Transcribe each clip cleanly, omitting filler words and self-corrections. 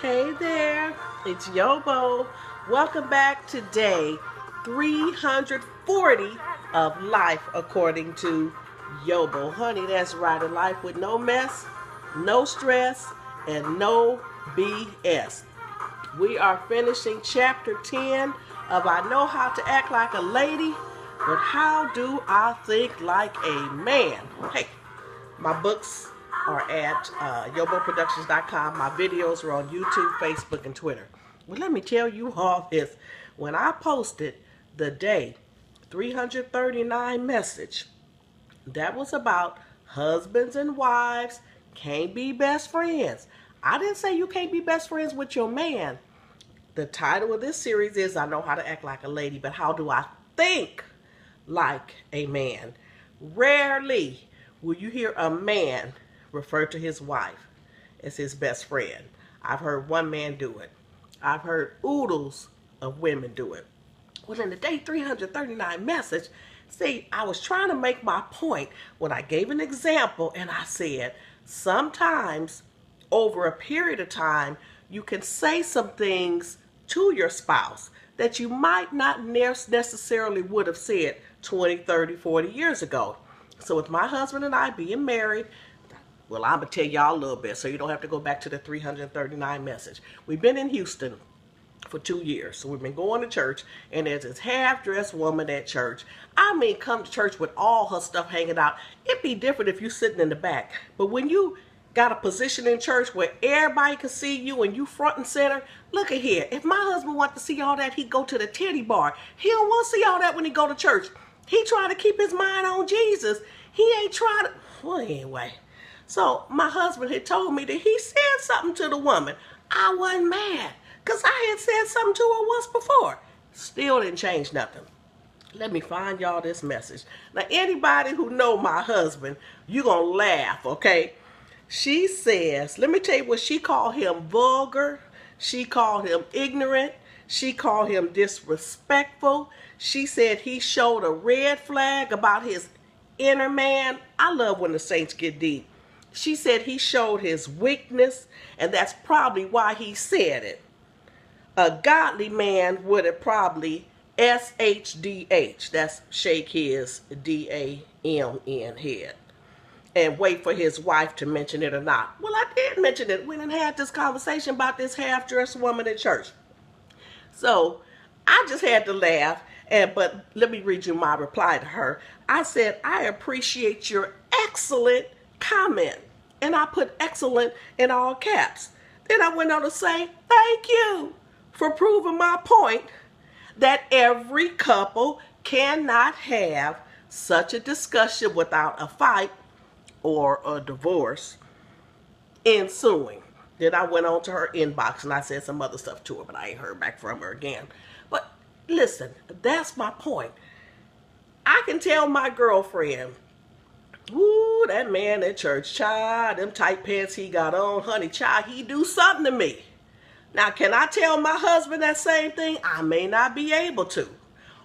Hey there, it's YoBo. Welcome back to day 340 of Life According to YoBo. Honey, that's right, a life with no mess, no stress, and no BS. We are finishing chapter 10 of I Know How to Act Like a Lady, but How Do I Think Like a Man? Hey, my books are at YoBoProductions.com. My videos are on YouTube, Facebook, and Twitter. Well, let me tell you all this. When I posted the day 339 message, that was about husbands and wives can't be best friends. I didn't say you can't be best friends with your man. The title of this series is I Know How to Act Like a Lady, but How Do I Think Like a Man? Rarely will you hear a man refer to his wife as his best friend. I've heard one man do it. I've heard oodles of women do it. Well, in the day 339 message, see, I was trying to make my point when I gave an example and I said, sometimes over a period of time, you can say some things to your spouse that you might not necessarily would have said 20, 30, 40 years ago. So with my husband and I being married, well, I'm going to tell y'all a little bit so you don't have to go back to the 339 message. We've been in Houston for 2 years. So we've been going to church, and there's this half-dressed woman at church. I mean, come to church with all her stuff hanging out. It'd be different if you're sitting in the back. But when you got a position in church where everybody can see you and you front and center, look at here. If my husband wanted to see all that, he'd go to the titty bar. He don't want to see all that when he go to church. He trying to keep his mind on Jesus. He ain't trying to, well, anyway. So my husband had told me that he said something to the woman. I wasn't mad because I had said something to her once before. Still didn't change nothing. Let me find y'all this message. Now, anybody who know my husband, you're going to laugh, okay? She says, let me tell you what she called him: vulgar. She called him ignorant. She called him disrespectful. She said he showed a red flag about his inner man. I love when the saints get deep. She said he showed his weakness, and that's probably why he said it. A godly man would have probably SHDH, that's shake his DAMN head, and wait for his wife to mention it or not. Well, I did mention it. We done had this conversation about this half-dressed woman at church. So I just had to laugh, but let me read you my reply to her. I said, I appreciate your excellent comment. And I put excellent in all caps. Then I went on to say, thank you for proving my point that every couple cannot have such a discussion without a fight or a divorce ensuing. Then I went on to her inbox and I said some other stuff to her, but I ain't heard back from her again. But listen, that's my point. I can tell my girlfriend, ooh, that man at church, child, them tight pants he got on, honey, child, he do something to me. Now, can I tell my husband that same thing? I may not be able to.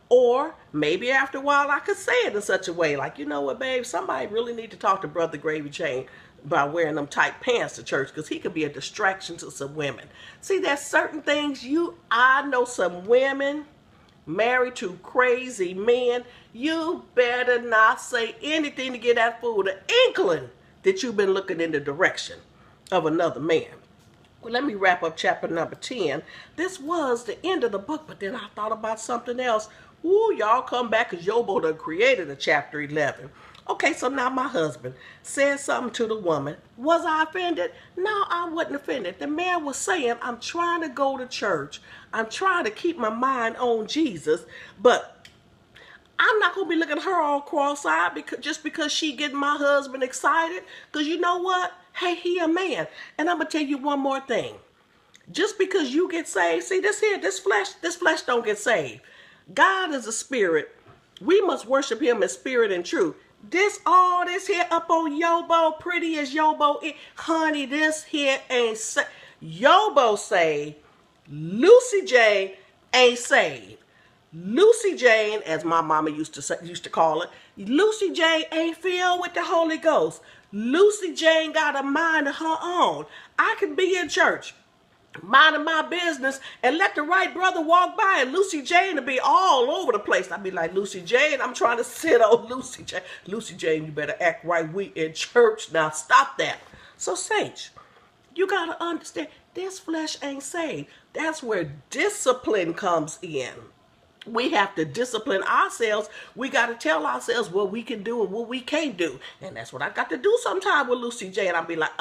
Or maybe after a while I could say it in such a way, like, you know what, babe, somebody really need to talk to Brother Gravy Chain by wearing them tight pants to church, because he could be a distraction to some women. See, there's certain things I know some women married to crazy men, you better not say anything to get that fool the inkling that you've been looking in the direction of another man. Well, let me wrap up chapter number 10. This was the end of the book, but then I thought about something else. Ooh, y'all come back, because YoBo done created a chapter 11. Okay, so now my husband said something to the woman. Was I offended? No, I wasn't offended. The man was saying, I'm trying to go to church. I'm trying to keep my mind on Jesus, but I'm not going to be looking at her all cross-eyed just because she getting my husband excited. Because you know what? Hey, he a man. And I'm going to tell you one more thing. Just because you get saved, see this flesh don't get saved. God is a spirit. We must worship him in spirit and truth. All this here up on YoBo, pretty as YoBo, honey, this here ain't saved. YoBo saved. Lucy Jane ain't saved. Lucy Jane, as my mama used to call it, Lucy Jane ain't filled with the Holy Ghost. Lucy Jane got a mind of her own. I can be in church minding my business, and let the right brother walk by and Lucy Jane to be all over the place. I'd be like, Lucy Jane, I'm trying to sit on Lucy Jane. Lucy Jane, you better act right. We in church now. Stop that. So, Sage, you got to understand, this flesh ain't saved. That's where discipline comes in. We have to discipline ourselves. We got to tell ourselves what we can do and what we can't do. And that's what I got to do sometime with Lucy J. And I'll be like,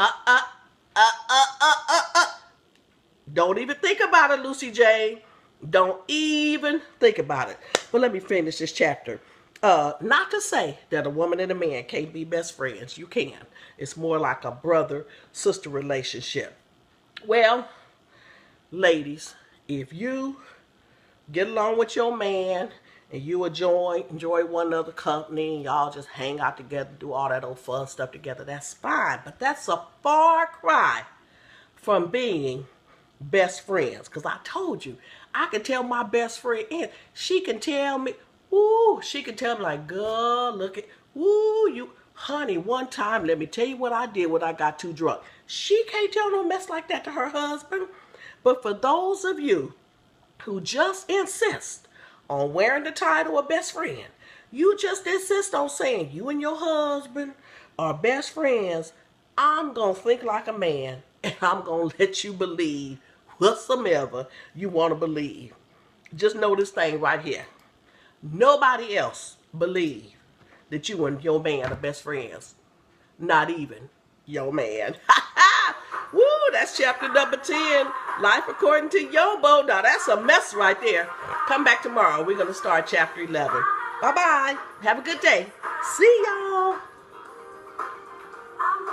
Don't even think about it, Lucy J. Don't even think about it. But let me finish this chapter. Not to say that a woman and a man can't be best friends. You can. It's more like a brother-sister relationship. Well, ladies, if you get along with your man and you enjoy one another company and y'all just hang out together, do all that old fun stuff together, that's fine. But that's a far cry from being best friends. Because I told you, I can tell my best friend, and she can tell me, she can tell me like, girl, look at, you, honey, one time, let me tell you what I did when I got too drunk. She can't tell no mess like that to her husband. But for those of you who just insist on wearing the title of best friend, you just insist on saying you and your husband are best friends, I'm going to think like a man, and I'm going to let you believe whatsoever you want to believe. Just know this thing right here. Nobody else believe that you and your man are best friends. Not even your man. Woo, that's chapter number 10. Life according to YoBo. Now that's a mess right there. Come back tomorrow. We're going to start chapter 11. Bye-bye. Have a good day. See y'all.